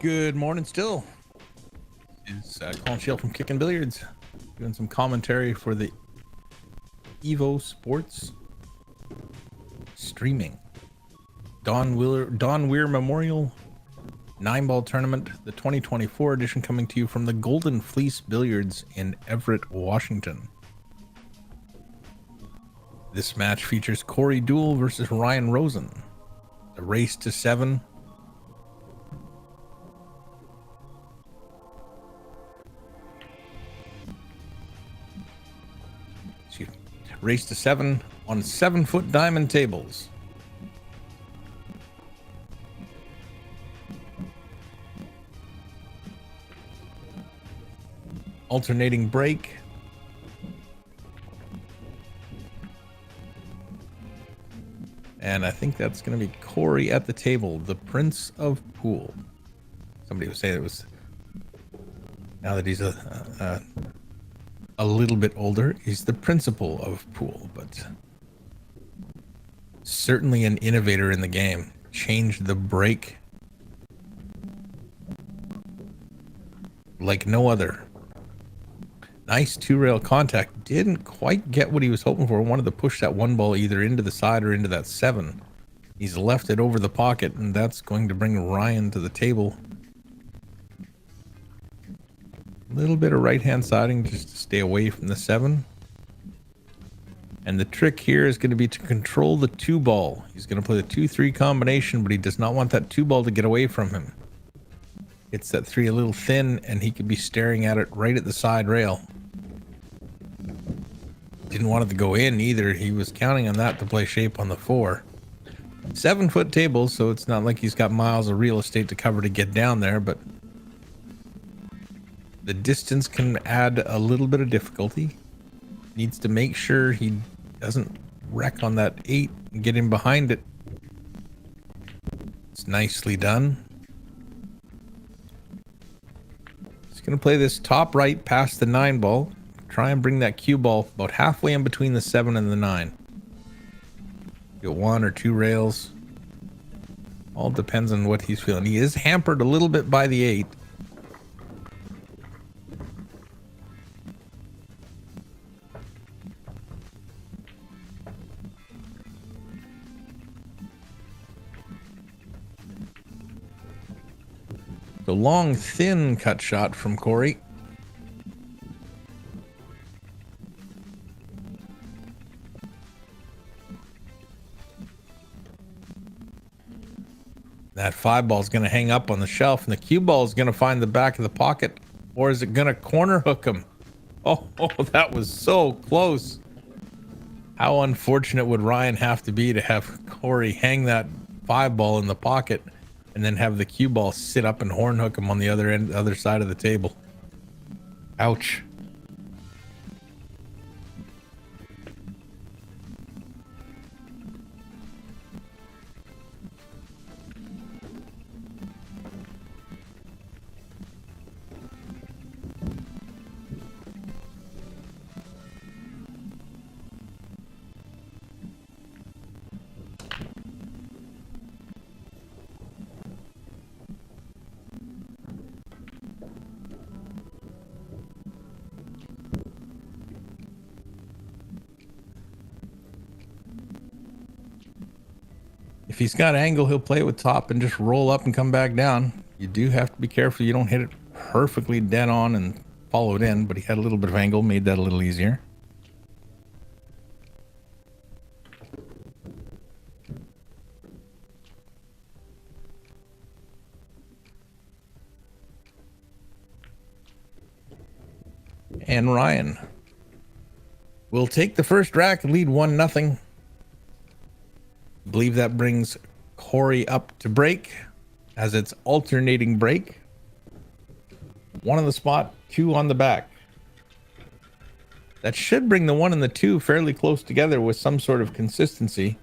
Good morning still. It's Colin Shale from Kickin' Billiards, doing some commentary for the EvoSports Streaming Weir Memorial 9-ball tournament, the 2024 edition, coming to you from the Golden Fleece Billiards in Everett, Washington. This match features Corey DEUEL versus Ryan Rosen. A race to 7. Race to 7 on 7-foot diamond tables. Alternating break. And I think that's going to be Corey at the table, the Prince of Pool. Somebody was saying it was, now that he's a little bit older, he's the principal of pool, but certainly an innovator in the game. Changed the break like no other. Nice two-rail contact. Didn't quite get what he was hoping for. Wanted to push that one ball either into the side or into that 7. He's left it over the pocket, and that's going to bring Ryan to the table. A little bit of right-hand siding just to stay away from the 7. And the trick here is going to be to control the 2-ball. He's going to play the 2-3 combination, but he does not want that 2-ball to get away from him. It's that 3 a little thin, and he could be staring at it right at the side rail. Didn't want it to go in either. He was counting on that to play shape on the 4. 7-foot table, so it's not like he's got miles of real estate to cover to get down there, but the distance can add a little bit of difficulty. Needs to make sure he doesn't wreck on that 8 and get in behind it. It's nicely done. He's going to play this top right past the 9 ball. Try and bring that cue ball about halfway in between the 7 and the 9. Get 1 or 2 rails. All depends on what he's feeling. He is hampered a little bit by the 8. The long, thin cut shot from Corey. That 5 ball is going to hang up on the shelf, and the cue ball is going to find the back of the pocket, or is it going to corner hook him? Oh, that was so close. How unfortunate would Ryan have to be to have Corey hang that 5 ball in the pocket and then have the cue ball sit up and horn hook him on the other side of the table? Ouch. If he's got angle, he'll play with top and just roll up and come back down. You do have to be careful you don't hit it perfectly dead on and follow it in, but he had a little bit of angle, made that a little easier. And Ryan will take the first rack and lead 1-0. I believe that brings Corey up to break, as it's alternating break. 1 on the spot, 2 on the back. That should bring the 1 and the 2 fairly close together with some sort of consistency.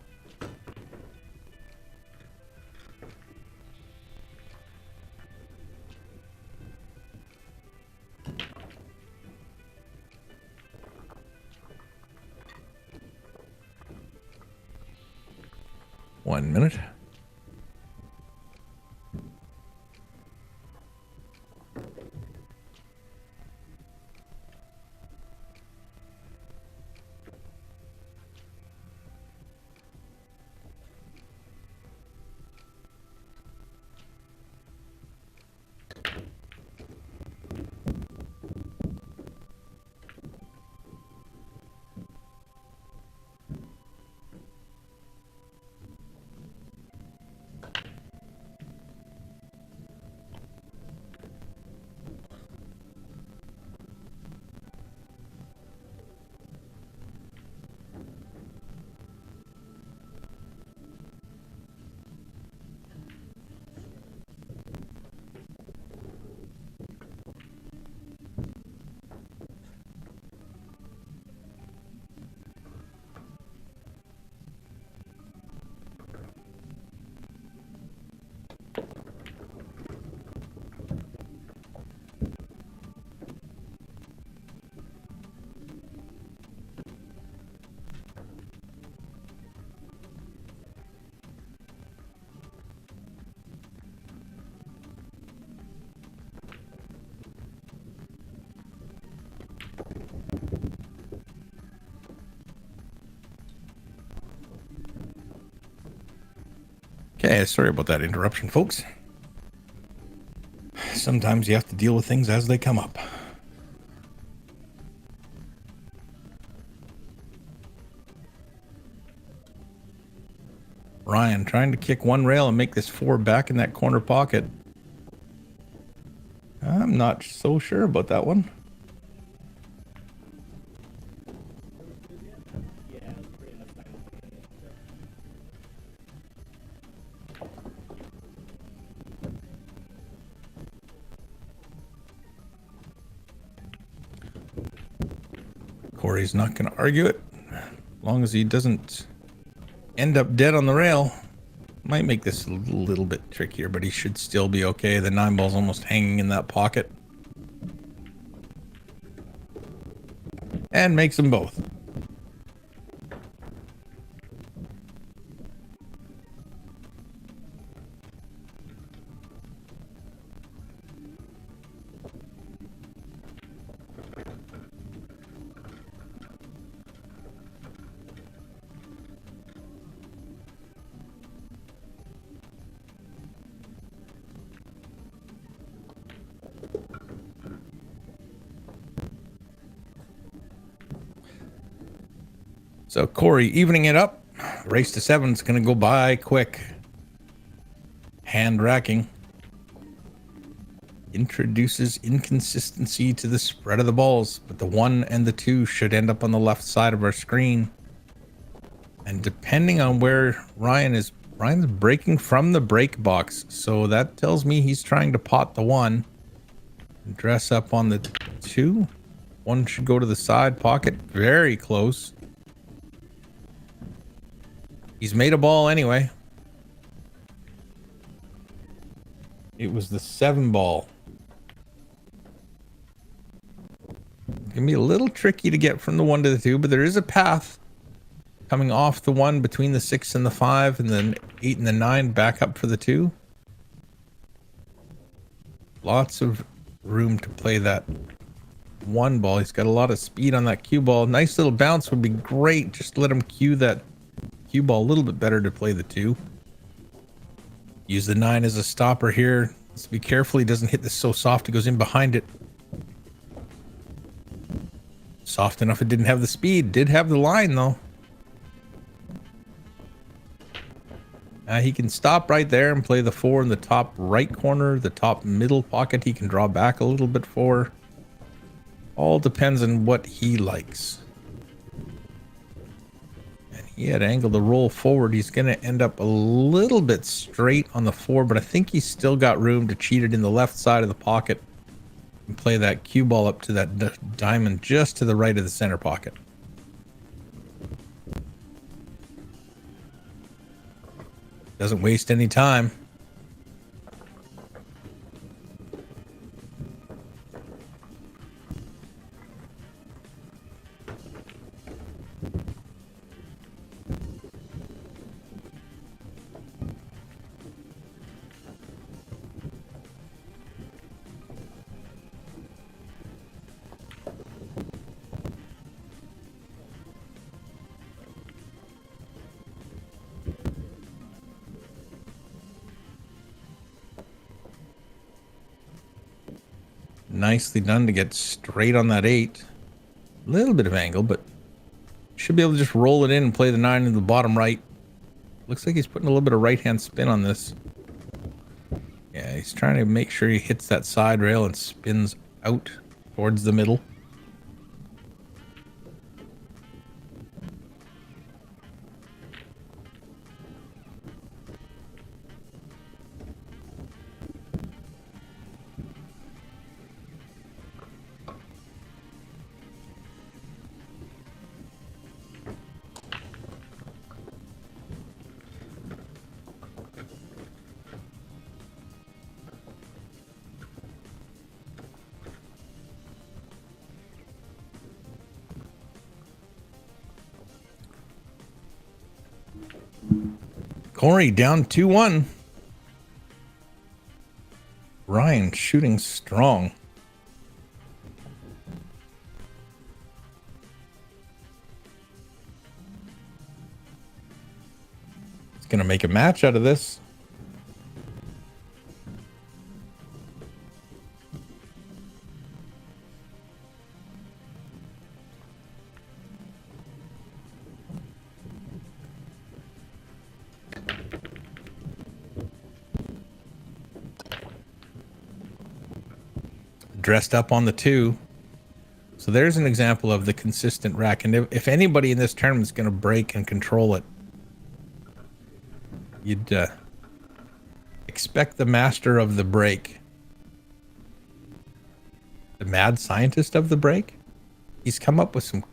One minute. Hey, sorry about that interruption, folks. Sometimes you have to deal with things as they come up. Ryan trying to kick one rail and make this 4 back in that corner pocket. I'm not so sure about that one. Corey's not going to argue it. As long as he doesn't end up dead on the rail. Might make this a little bit trickier, but he should still be okay. The 9 ball's almost hanging in that pocket. And makes them both. So Corey evening it up. Race to 7 is going to go by quick. Hand racking. Introduces inconsistency to the spread of the balls, but the 1 and the 2 should end up on the left side of our screen. And depending on where Ryan's breaking from the break box. So that tells me he's trying to pot the 1 and dress up on the 2. 1 should go to the side pocket. Very close. He's made a ball anyway. It was the 7 ball. It can be a little tricky to get from the 1 to the 2, but there is a path coming off the 1 between the 6 and the 5, and then 8 and the 9 back up for the 2. Lots of room to play that 1 ball. He's got a lot of speed on that cue ball. Nice little bounce would be great. Just let him cue that cue ball a little bit better to play the 2. Use the 9 as a stopper here. Let's be careful he doesn't hit this so soft it goes in behind it. Soft enough it didn't have the speed. Did have the line though. He can stop right there and play the 4 in the top right corner. The top middle pocket he can draw back a little bit for. All depends on what he likes. He had angled the roll forward. He's going to end up a little bit straight on the 4, but I think he's still got room to cheat it in the left side of the pocket and play that cue ball up to that diamond just to the right of the center pocket. Doesn't waste any time. Nicely done to get straight on that 8. A little bit of angle, but should be able to just roll it in and play the 9 in the bottom right. Looks like he's putting a little bit of right-hand spin on this. Yeah, he's trying to make sure he hits that side rail and spins out towards the middle. Corey down 2-1. Ryan shooting strong. He's going to make a match out of this. dressed up on the 2. So there's an example of the consistent rack. And if anybody in this tournament is going to break and control it, you'd expect the master of the break. The mad scientist of the break. He's come up with some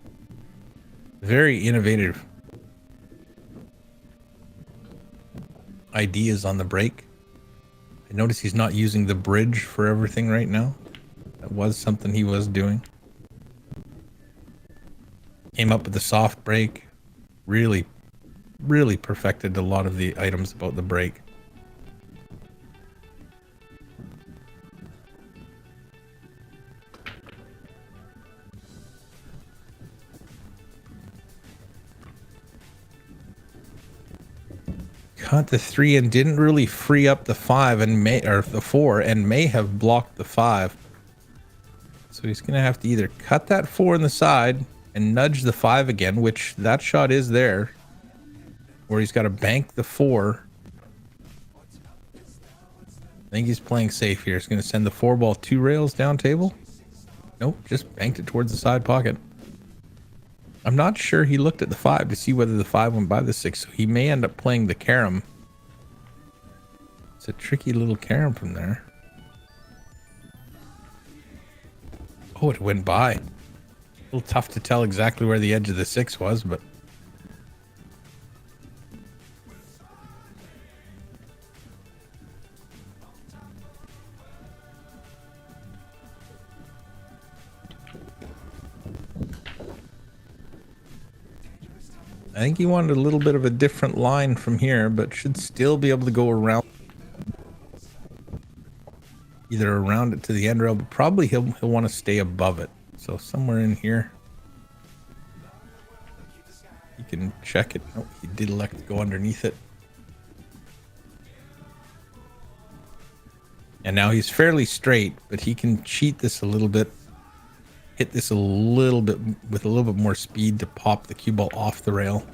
very innovative ideas on the break. I notice he's not using the bridge for everything right now. That was something he was doing. Came up with the soft break. Really perfected a lot of the items about the break. Caught the 3 and didn't really free up the 5 and the 4 and may have blocked the 5. So he's gonna have to either cut that 4 in the side and nudge the 5 again, which that shot is there, or he's got to bank the 4. I think he's playing safe here. He's gonna send the 4 ball 2 rails down table. Nope, just banked it towards the side pocket. I'm not sure he looked at the 5 to see whether the 5 went by the 6, so he may end up playing the carom. It's a tricky little carom from there. Oh, it went by. A little tough to tell exactly where the edge of the 6 was, but... I think he wanted a little bit of a different line from here, but should still be able to go around. Either around it to the end rail, but probably he'll want to stay above it. So somewhere in here. You can check it. Oh, he did elect to go underneath it. And now he's fairly straight, but he can cheat this a little bit. Hit this a little bit with a little bit more speed to pop the cue ball off the rail.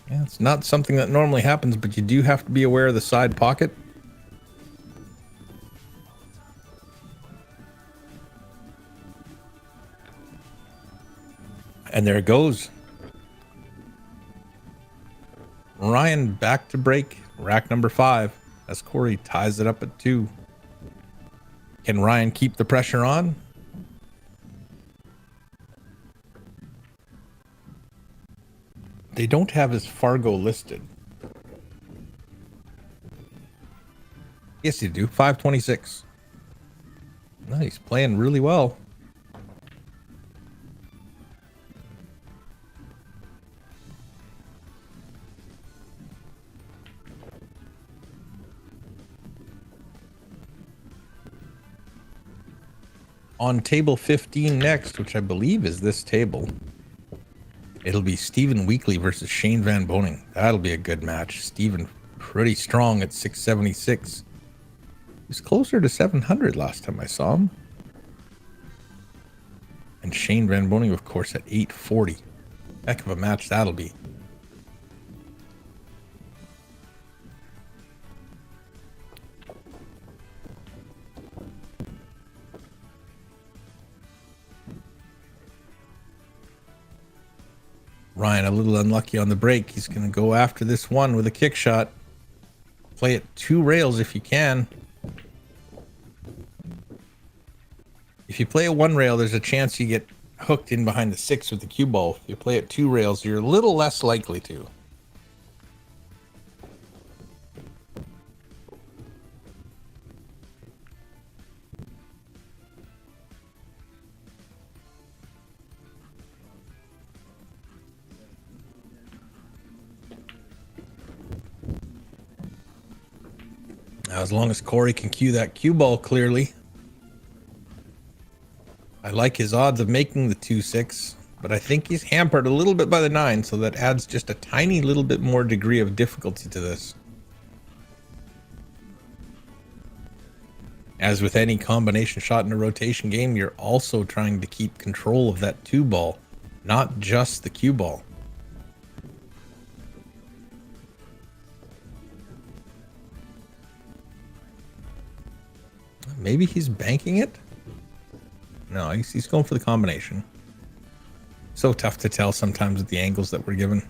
Yeah, it's not something that normally happens, but you do have to be aware of the side pocket. And there it goes. Ryan back to break rack number 5 as Corey ties it up at 2. Can Ryan keep the pressure on? They don't have his Fargo listed. Yes, you do. 526. Nice, playing really well. On table 15 next, which I believe is this table, it'll be Stephen Weekly versus Shane Van Boning. That'll be a good match. Stephen pretty strong at 676. He's closer to 700 last time I saw him. And Shane Van Boning, of course, at 840. Heck of a match that'll be. Ryan a little unlucky on the break. He's going to go after this one with a kick shot. Play it 2 rails if you can. If you play a 1 rail, there's a chance you get hooked in behind the 6 with the cue ball. If you play it 2 rails, you're a little less likely to. Now, as long as Corey can cue that cue ball clearly. I like his odds of making the 2-6, but I think he's hampered a little bit by the 9, so that adds just a tiny little bit more degree of difficulty to this. As with any combination shot in a rotation game, you're also trying to keep control of that 2 ball, not just the cue ball. maybe he's banking it. No, he's going for the combination. So tough to tell sometimes with the angles that we're given.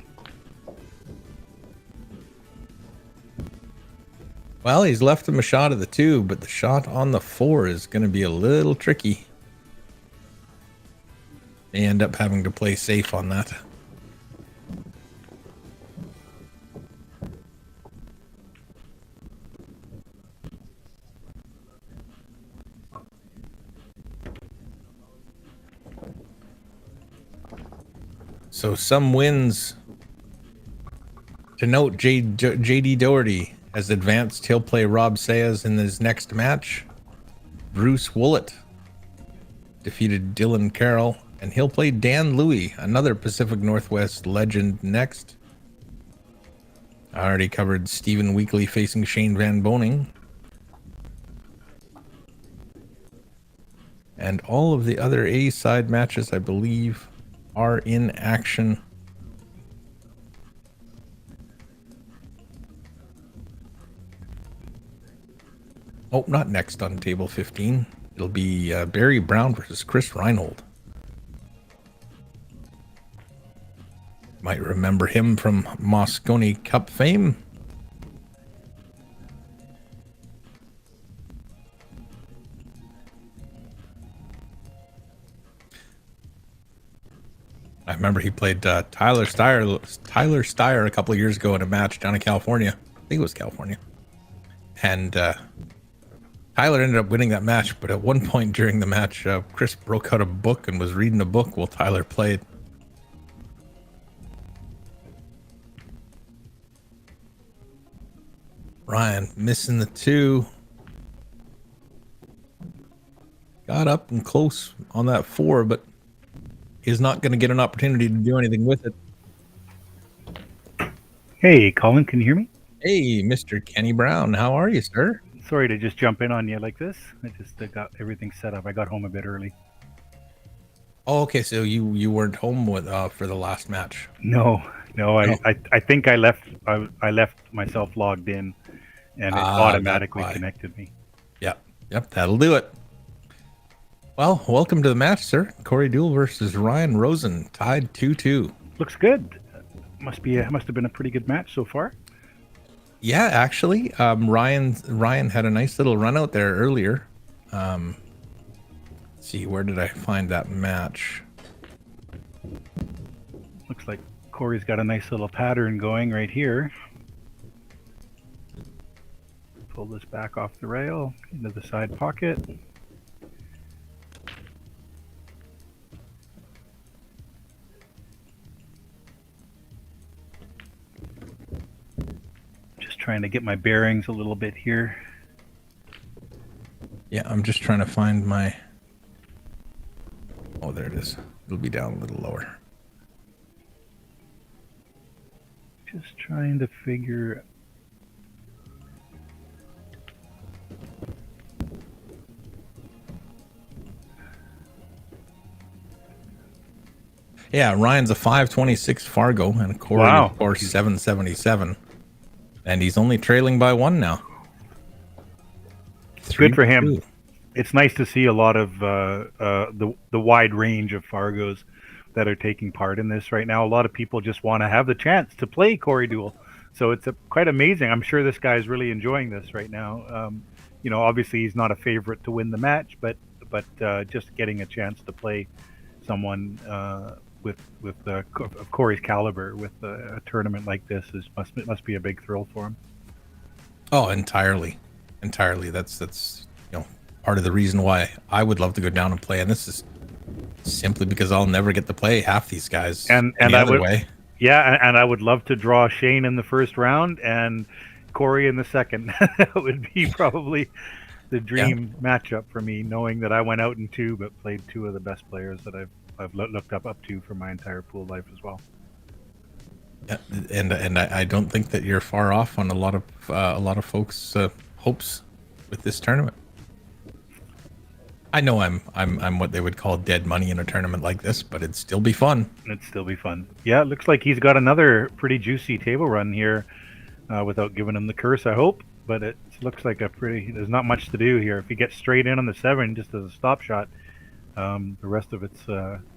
Well, he's left him a shot of the 2, but the shot on the 4 is going to be a little tricky. They end up having to play safe on that. So some wins. To note, JD Doherty has advanced. He'll play Rob Sayas in his next match. Bruce Woollett defeated Dylan Carroll, and he'll play Dan Louie, another Pacific Northwest legend, next. I already covered Stephen Weekly facing Shane Van Boning. And all of the other A-side matches, I believe, are in action. Oh, not next on table 15. It'll be Barry Brown versus Chris Reinhold. Might remember him from Moscone Cup fame. I remember he played Tyler Steyer a couple of years ago in a match down in California. I think it was California. And Tyler ended up winning that match, but at one point during the match, Chris broke out a book and was reading a book while Tyler played. Ryan missing the 2. Got up and close on that 4, but is not going to get an opportunity to do anything with it. Hey, Colin, can you hear me? Hey, Mr. Kenny Brown, how are you, sir? Sorry to just jump in on you like this. I just got everything set up. I got home a bit early. Oh, okay. So you weren't home with for the last match? No. I think I left myself logged in, and it automatically connected me. Yep, that'll do it. Well, welcome to the match, sir. Corey DEUEL versus Ryan Rosen, tied 2-2. Looks good. Must have been a pretty good match so far. Yeah, actually, Ryan had a nice little run out there earlier. Let's see, where did I find that match? Looks like Corey's got a nice little pattern going right here. Pull this back off the rail into the side pocket. Trying to get my bearings a little bit here. Yeah, I'm just trying to find my... Oh, there it is. It'll be down a little lower. Just trying to figure... Yeah, Ryan's a 526 Fargo, and Corey, of course, 777. And he's only trailing by 1 now. It's good for him. It's nice to see a lot of the wide range of Fargos that are taking part in this right now. A lot of people just want to have the chance to play Corey DEUEL. So it's quite amazing. I'm sure this guy's really enjoying this right now. Obviously he's not a favorite to win the match, but just getting a chance to play someone with of Corey's caliber with a tournament like this must be a big thrill for him. Oh, entirely. That's part of the reason why I would love to go down and play, and this is simply because I'll never get to play half these guys and I would love to draw Shane in the first round and Corey in the second. That would be probably the dream matchup for me, knowing that I went out in 2 but played 2 of the best players that I've looked up to for my entire pool life as well. Yeah, and I don't think that you're far off on a lot of folks' hopes with this tournament. I know I'm what they would call dead money in a tournament like this, but it'd still be fun. Yeah, it looks like he's got another pretty juicy table run here, without giving him the curse, I hope. but it looks like there's not much to do here. If he gets straight in on the 7 just as a stop shot, the rest of it's...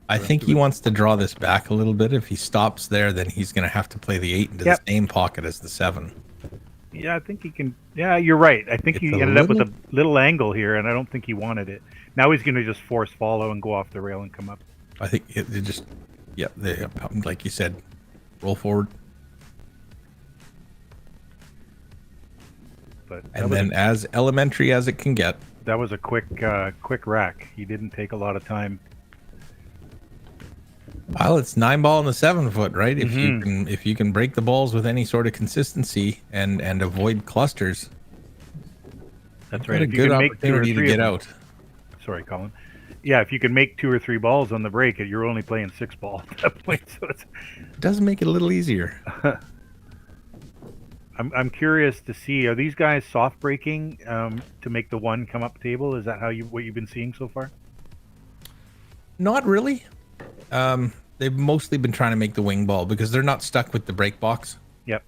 I think he wants to draw this back a little bit. If he stops there, then he's going to have to play the 8 into the same pocket as the 7. Yeah, I think he can... Yeah, you're right. I think he ended up with a little angle here, and I don't think he wanted it. Now he's going to just force follow and go off the rail and come up. I think it just... Yeah, like you said, roll forward. And then as elementary as it can get. That was a quick rack. He didn't take a lot of time. Well, it's 9 ball in the 7 foot, right? If you can break the balls with any sort of consistency and avoid clusters, that's right. A good opportunity to get out. Sorry, Colin. Yeah, if you can make 2 or 3 balls on the break, you're only playing 6 ball at that point. So it does make it a little easier. I'm curious to see, are these guys soft breaking to make the 1 come up table? Is that what you've been seeing so far? Not really. They've mostly been trying to make the wing ball because they're not stuck with the break box. Yep.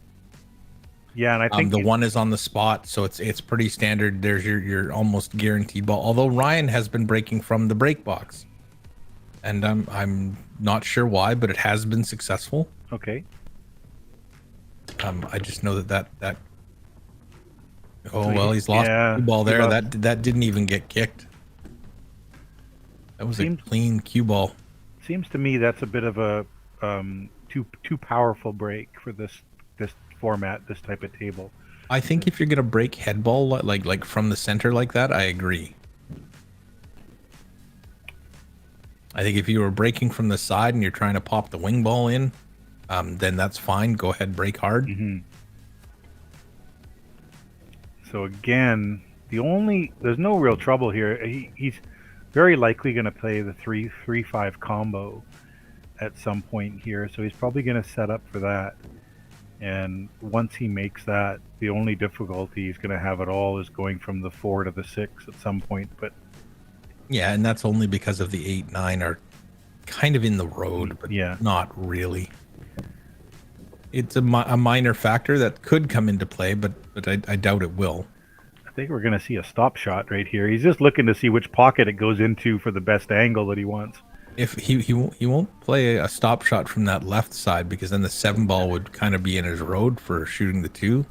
Yeah, and I think the 1 is on the spot, so it's pretty standard. There's your almost guaranteed ball. Although Ryan has been breaking from the break box, and I'm not sure why, but it has been successful. Okay. I just know that oh well, he's lost the ball there. That didn't even get kicked. That was a clean cue ball. Seems to me that's a bit of a too powerful break for this format, this type of table. I think if you're gonna break head ball like from the center like that, I agree. I think if you were breaking from the side and you're trying to pop the wing ball in, then that's fine. Go ahead, break hard. So again, there's no real trouble here. He's very likely going to play the 3-3-5 combo at some point here, so he's probably going to set up for that. And once he makes that, the only difficulty he's going to have at all is going from the 4 to the 6 at some point. But yeah, and that's only because of the 8-9 are kind of in the road, but not really. It's a minor factor that could come into play, but I doubt it will. I think we're going to see a stop shot right here. He's just looking to see which pocket it goes into for the best angle that he wants. If he won't play a stop shot from that left side, because then the 7 ball would kind of be in his road for shooting the 2.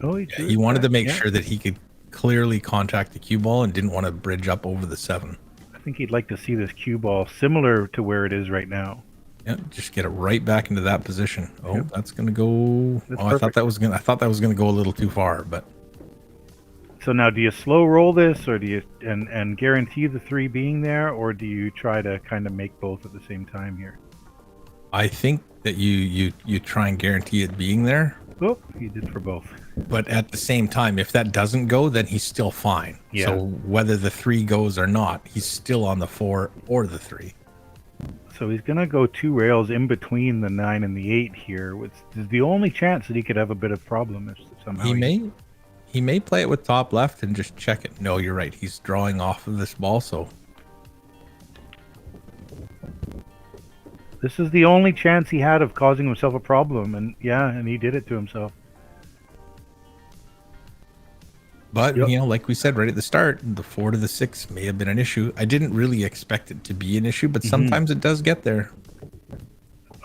Oh, he wanted to make sure that he could clearly contact the cue ball and didn't want to bridge up over the 7. I think he'd like to see this cue ball similar to where it is right now. Yeah, just get it right back into that position. Oh, that's gonna go. That's I thought that was gonna go a little too far, but. So now, do you slow roll this, or do you and guarantee the 3 being there, or do you try to kind of make both at the same time here? I think that you try and guarantee it being there. Oh, he did for both. But at the same time, if that doesn't go, then he's still fine. Yeah. So whether the 3 goes or not, he's still on the 4 or the 3. So he's going to go 2 rails in between the 9 and the 8 here, which is the only chance that he could have a bit of problem if somehow he may play it with top left and just check it. No, you're right. He's drawing off of this ball, so this is the only chance he had of causing himself a problem, and he did it to himself. But, like we said right at the start, the 4 to the 6 may have been an issue. I didn't really expect it to be an issue, but sometimes it does get there.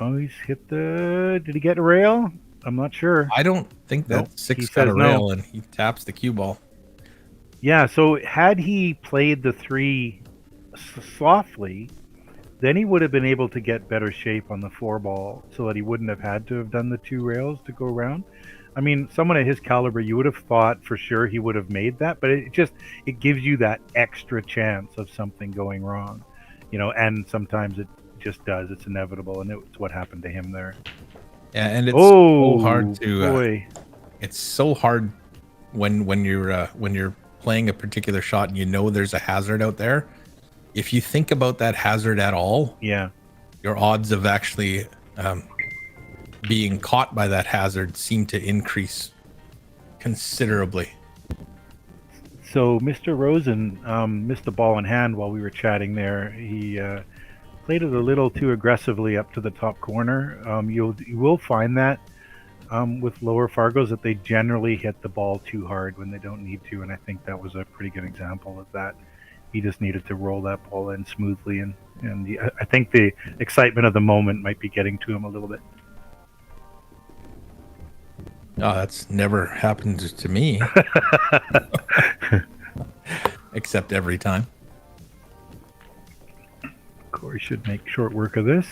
Oh, he's hit did he get a rail? I'm not sure. I don't think that 6 got a rail, and he taps the cue ball. Yeah, so had he played the 3 softly, then he would have been able to get better shape on the 4 ball so that he wouldn't have had to have done the 2 rails to go around. I mean, someone at his caliber, you would have thought for sure he would have made that, but it gives you that extra chance of something going wrong, and sometimes it just does. It's inevitable, and it's what happened to him there. Yeah, and it's so hard to. It's so hard when you're playing a particular shot and there's a hazard out there. If you think about that hazard at all, your odds of actually being caught by that hazard seem to increase considerably. So Mr. Rosen missed the ball in hand while we were chatting there. He played it a little too aggressively up to the top corner. You will find that with lower Fargos that they generally hit the ball too hard when they don't need to, and I think that was a pretty good example of that. He just needed to roll that ball in smoothly, and I think the excitement of the moment might be getting to him a little bit. Oh, that's never happened to me. Except every time. Corey should make short work of this.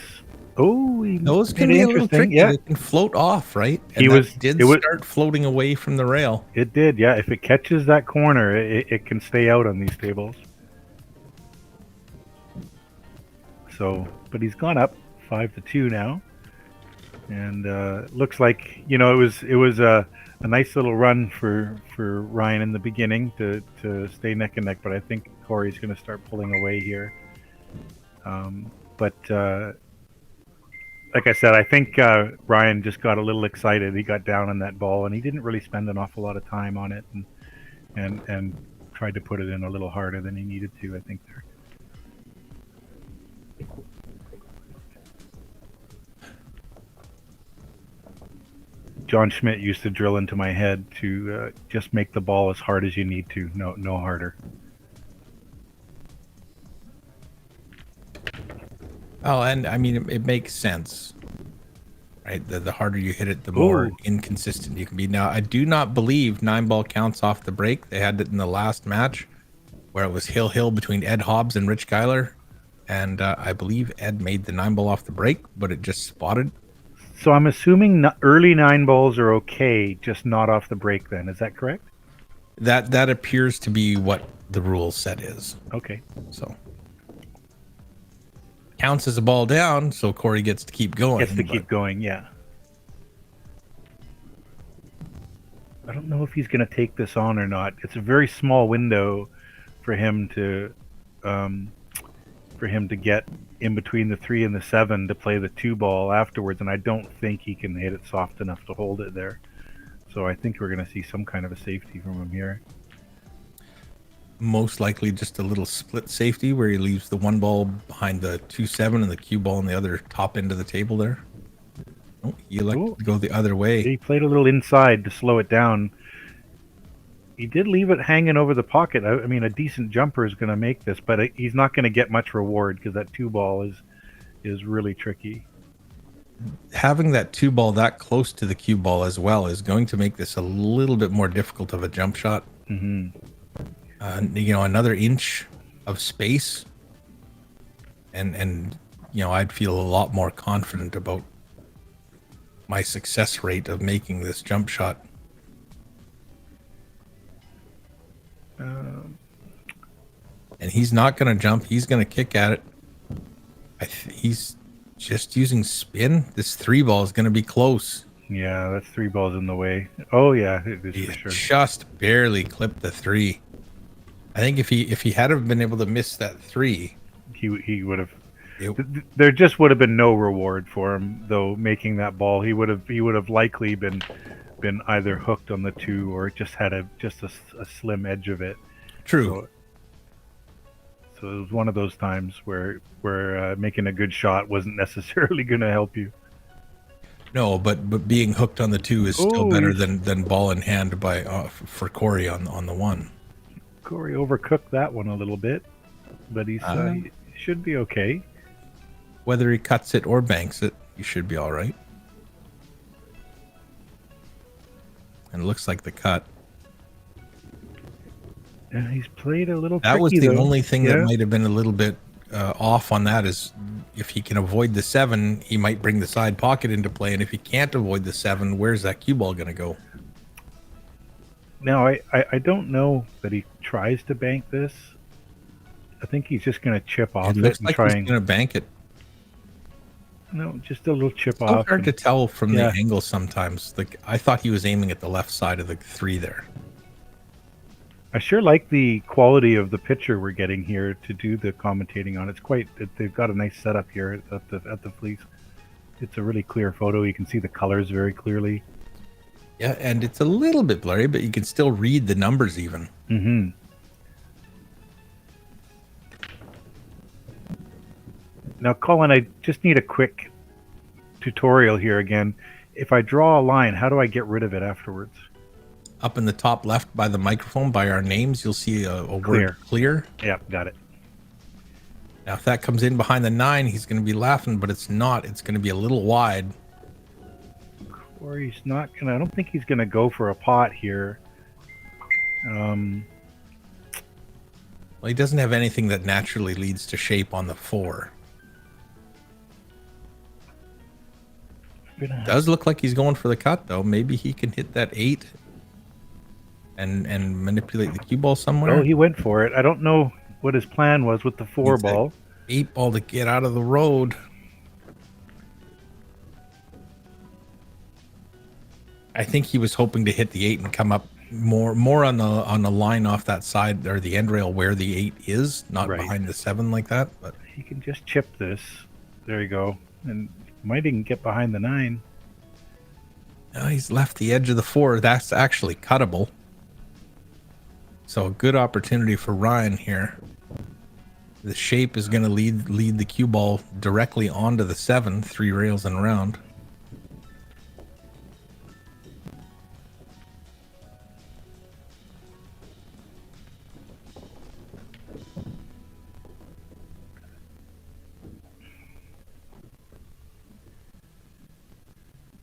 Oh, those can be a little tricky. Yeah. They can float off, right? And it did start floating away from the rail. It did, yeah. If it catches that corner, it can stay out on these tables. So, but he's gone up 5-2 now, and looks like, you know, it was a nice little run for Ryan in the beginning to stay neck and neck. But I think Corey's going to start pulling away here. Like I said, I think Ryan just got a little excited. He got down on that ball, and he didn't really spend an awful lot of time on it, and tried to put it in a little harder than he needed to, I think, there. John Schmidt used to drill into my head to just make the ball as hard as you need to, no harder. Oh, and I mean, it makes sense, right? The harder you hit it, the more inconsistent you can be. Now, I do not believe 9-ball counts off the break. They had it in the last match where it was hill between Ed Hobbs and Rich Geiler. And I believe Ed made the 9-ball off the break, but it just spotted. So I'm assuming early 9-balls are okay, just not off the break then. Is that correct? That appears to be what the rule set is. Okay. So counts as a ball down, so Corey gets to keep going. Keep going, yeah. I don't know if he's going to take this on or not. It's a very small window for him to get in between the 3 and the 7 to play the 2-ball afterwards, and I don't think he can hit it soft enough to hold it there. So I think we're going to see some kind of a safety from him here. Most likely just a little split safety where he leaves the 1 ball behind the 2-7 and the cue ball on the other top end of the table there. Oh, he elected to go the other way. He played a little inside to slow it down. He did leave it hanging over the pocket. I mean, a decent jumper is going to make this, but he's not going to get much reward because that 2-ball is really tricky. Having that 2-ball that close to the cue ball as well is going to make this a little bit more difficult of a jump shot. Mm-hmm. You know, another inch of space, and you know, I'd feel a lot more confident about my success rate of making this jump shot. And he's not going to jump. He's going to kick at it. He's just using spin. This 3-ball is going to be close. Yeah, that's 3 balls in the way. Oh yeah, it is he for sure. Just barely clipped the 3. I think if he had have been able to miss that 3, he would have. There just would have been no reward for him though. Making that ball, he would have likely been either hooked on the 2 or just had a slim edge of it. True. So it was one of those times where making a good shot wasn't necessarily going to help you. No, but being hooked on the 2 is still better than ball in hand by for Corey on the 1. Corey overcooked that one a little bit, but he should be okay. Whether he cuts it or banks it, he should be all right. And it looks like the cut. Yeah, he's played a little. That was the though. only thing that might have been a little bit off on that is if he can avoid the 7, he might bring the side pocket into play, and if he can't avoid the 7, where's that cue ball going to go? Now, I don't know that he tries to bank this. I think he's just going to chip off it looks and like try he's going to bank it. No, just a little chip So off. hard to tell from the angle sometimes. Like I thought he was aiming at the left side of the 3 there. I sure like the quality of the picture we're getting here to do the commentating on. They've got a nice setup here at the Fleece. It's a really clear photo. You can see the colors very clearly. Yeah, and it's a little bit blurry, but you can still read the numbers even. Mm-hmm. Now, Colin, I just need a quick tutorial here again. if I draw a line, how do I get rid of it afterwards? Up in the top left by the microphone, by our names, you'll see a word clear. Yep, got it. Now, if that comes in behind the 9, he's going to be laughing, but it's not. It's going to be a little wide. Or he's not gonna. I don't think he's gonna go for a pot here. Well, he doesn't have anything that naturally leads to shape on the 4. Does look like he's going for the cut, though. Maybe he can hit that 8 and manipulate the cue ball somewhere. Oh, he went for it. I don't know what his plan was with the 4 ball. 8 ball to get out of the road. I think he was hoping to hit the 8 and come up more on the line off that side or the end rail where the 8 is, not behind the 7 like that. But he can just chip this. There you go, and might even get behind the 9. No, he's left the edge of the 4. That's actually cuttable. So a good opportunity for Ryan here. The shape is going to lead the cue ball directly onto the 7, 3 rails and around.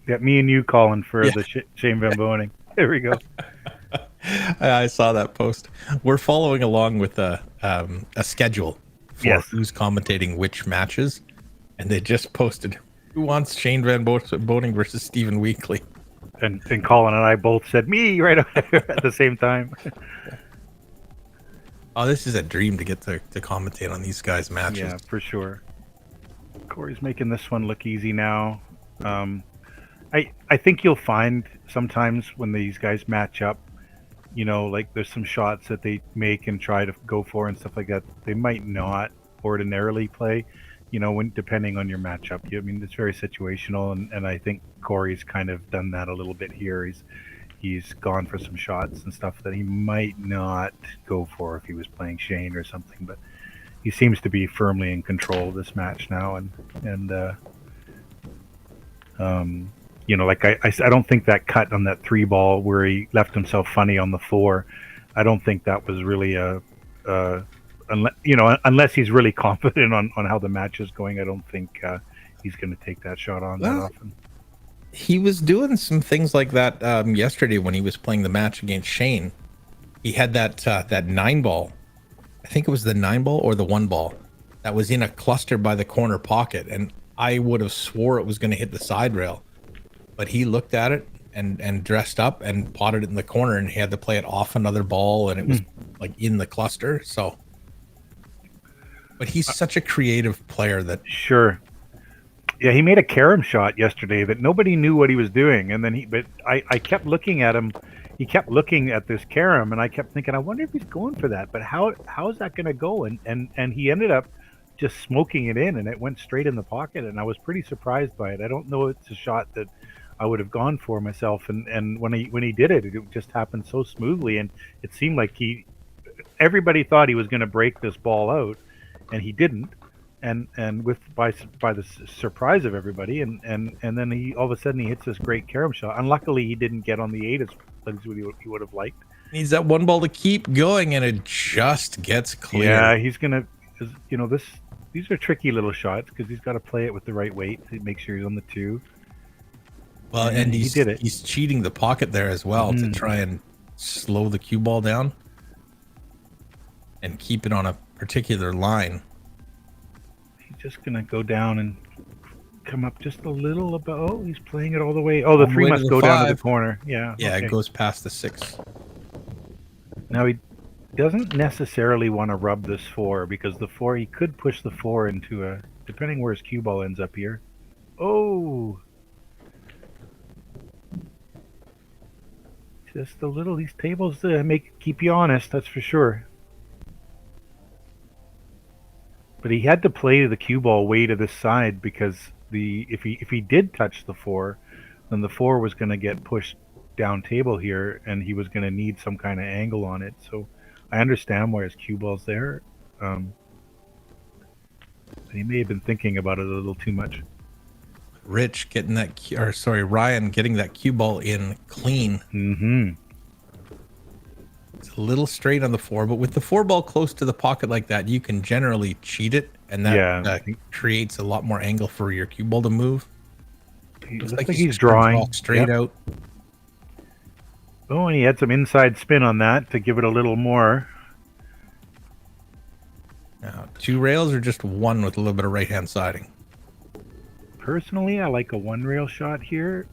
Got me and you calling for the Shane Van Boening. There we go. I saw that post. We're following along with a schedule for who's commentating which matches, and they just posted who wants Shane Van Boening versus Stephen Weekly. And Colin and I both said me right at the same time. Oh, this is a dream to get to commentate on these guys' matches. Yeah, for sure. Corey's making this one look easy now. I think you'll find sometimes when these guys match up, you know, like there's some shots that they make and try to go for and stuff like that. They might not ordinarily play, you know, when depending on your matchup. I mean, it's very situational, and I think Corey's kind of done that a little bit here. He's gone for some shots and stuff that he might not go for if he was playing Shane or something, but he seems to be firmly in control of this match now, and you know, like I don't think that cut on that 3 ball where he left himself funny on the 4, I don't think that was really unless he's really confident on how the match is going, I don't think he's going to take that shot on that often. He was doing some things like that yesterday when he was playing the match against Shane. He had that 9 ball. I think it was the 9 ball or the 1 ball that was in a cluster by the corner pocket, and I would have swore it was going to hit the side rail. But he looked at it and dressed up and potted it in the corner, and he had to play it off another ball, and it was like in the cluster. So, but he's such a creative player that yeah, he made a carom shot yesterday that nobody knew what he was doing, and then I kept looking at him. He kept looking at this carom, and I kept thinking, I wonder if he's going for that. But how is that going to go? And he ended up just smoking it in, and it went straight in the pocket, and I was pretty surprised by it. I don't know, it's a shot that I would have gone for myself, and when he did it, it just happened so smoothly, and it seemed like everybody thought he was going to break this ball out, and he didn't, and by the surprise of everybody, and then he all of a sudden he hits this great carom shot. Unluckily, he didn't get on the 8 as he would have liked. Needs that 1 ball to keep going, and it just gets clear. Yeah, he's gonna, you know, these are tricky little shots because he's got to play it with the right weight to make sure he's on the 2. Well, and he did it. He's cheating the pocket there as well to try and slow the cue ball down and keep it on a particular line. He's just gonna go down and come up just a little above. Oh, he's playing it all the way. Oh, the 3 must go down to the corner. Yeah. Yeah, okay. It goes past the 6. Now he doesn't necessarily want to rub this 4 because the 4, he could push the 4 into a, depending where his cue ball ends up here. Oh, just a little. These tables keep you honest, that's for sure. But he had to play the cue ball way to this side because if he did touch the 4, then the 4 was going to get pushed down table here, and he was going to need some kind of angle on it. So I understand why his cue ball's there. But he may have been thinking about it a little too much. Rich getting that, Ryan getting that cue ball in clean. Mm-hmm. It's a little straight on the 4, but with the 4 ball close to the pocket like that, you can generally cheat it, and that creates a lot more angle for your cue ball to move. He Looks looks like like he's he's drawing straight out. Oh, and he had some inside spin on that to give it a little more. Now, 2 rails or just 1 with a little bit of right-hand siding? Personally, I like a 1 rail shot here.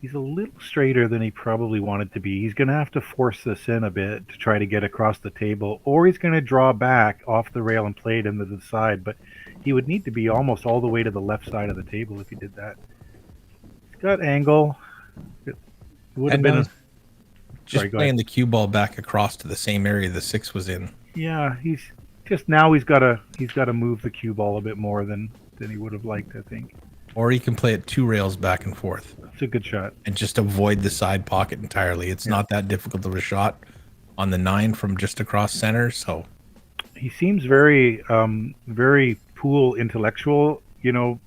He's a little straighter than he probably wanted to be. He's going to have to force this in a bit to try to get across the table, or he's going to draw back off the rail and play it into the side, but he would need to be almost all the way to the left side of the table if he did that. He's got angle. It would have been just playing the cue ball back across to the same area the 6 was in. Yeah, he's got to move the cue ball a bit more than he would have liked, I think. Or he can play it 2 rails back and forth. It's a good shot. And just avoid the side pocket entirely. It's not that difficult of a shot on the 9 from just across center. So he seems very pool intellectual. You know,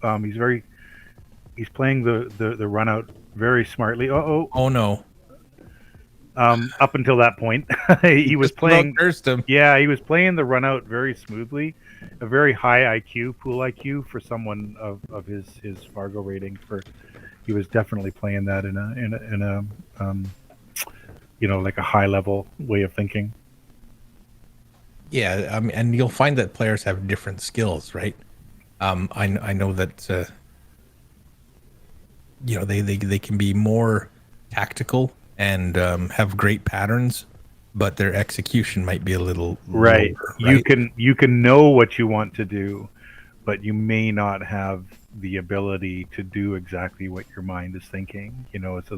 he's playing the run out very smartly. Oh no. Up until that point, he was playing. Yeah, he was playing the run out very smoothly. A very high IQ, pool IQ for someone of his Fargo rating. He was definitely playing that in a like a high level way of thinking. Yeah, I mean, and you'll find that players have different skills, right? I know that they can be more tactical and have great patterns, but their execution might be a little right. Lower, right? You can know what you want to do, but you may not have the ability to do exactly what your mind is thinking. You know, so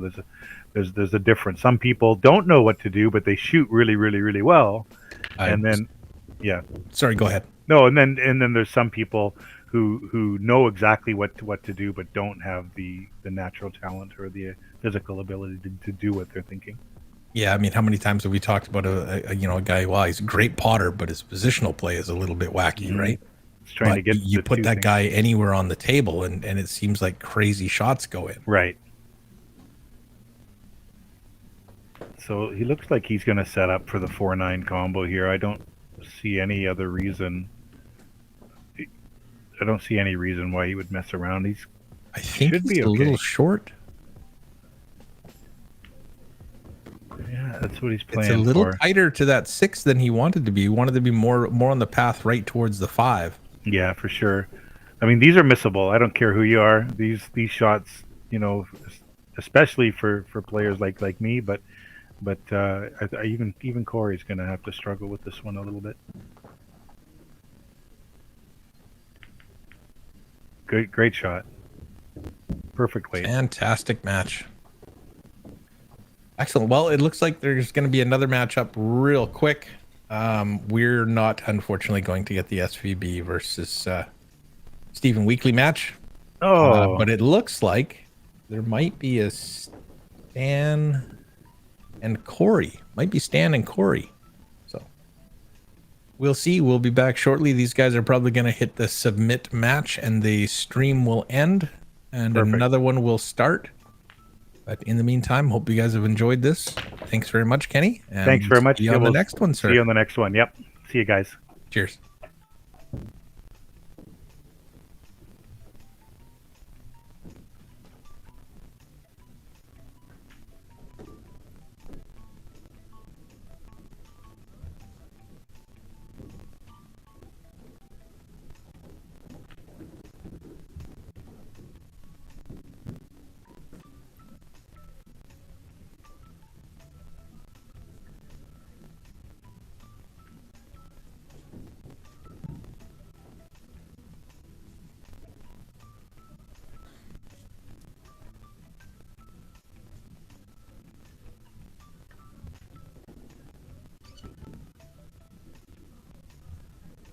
there's a difference. Some people don't know what to do, but they shoot really, really, really well. Sorry, go ahead. No, and then there's some people who know exactly what to do, but don't have the natural talent or the physical ability to do what they're thinking. Yeah, I mean, how many times have we talked about a guy? Well, he's a great potter, but his positional play is a little bit wacky, right? He's trying to get you put that guy anywhere on the table, and it seems like crazy shots go in. Right. So he looks like he's going to set up for the 4-9 combo here. I don't see any other reason. I don't see any reason why he would mess around. I think he's a little short. Yeah, that's what he's playing. It's a little tighter to that 6 than he wanted to be. He wanted to be more on the path right towards the 5. Yeah, for sure. I mean, these are missable. I don't care who you are. These shots, you know, especially for players like me, but even Corey's going to have to struggle with this one a little bit. Great shot. Perfect weight. Fantastic match. Excellent. Well, it looks like there's going to be another matchup real quick. We're not, unfortunately, going to get the SVB versus Stephen Weekly match. But it looks like there might be a Stan and Corey. Might be Stan and Corey. So we'll see. We'll be back shortly. These guys are probably going to hit the submit match, and the stream will end, and another one will start. But in the meantime, hope you guys have enjoyed this. Thanks very much, Kenny. Thanks very much. See you on the next one, sir. See you on the next one. Yep. See you guys. Cheers.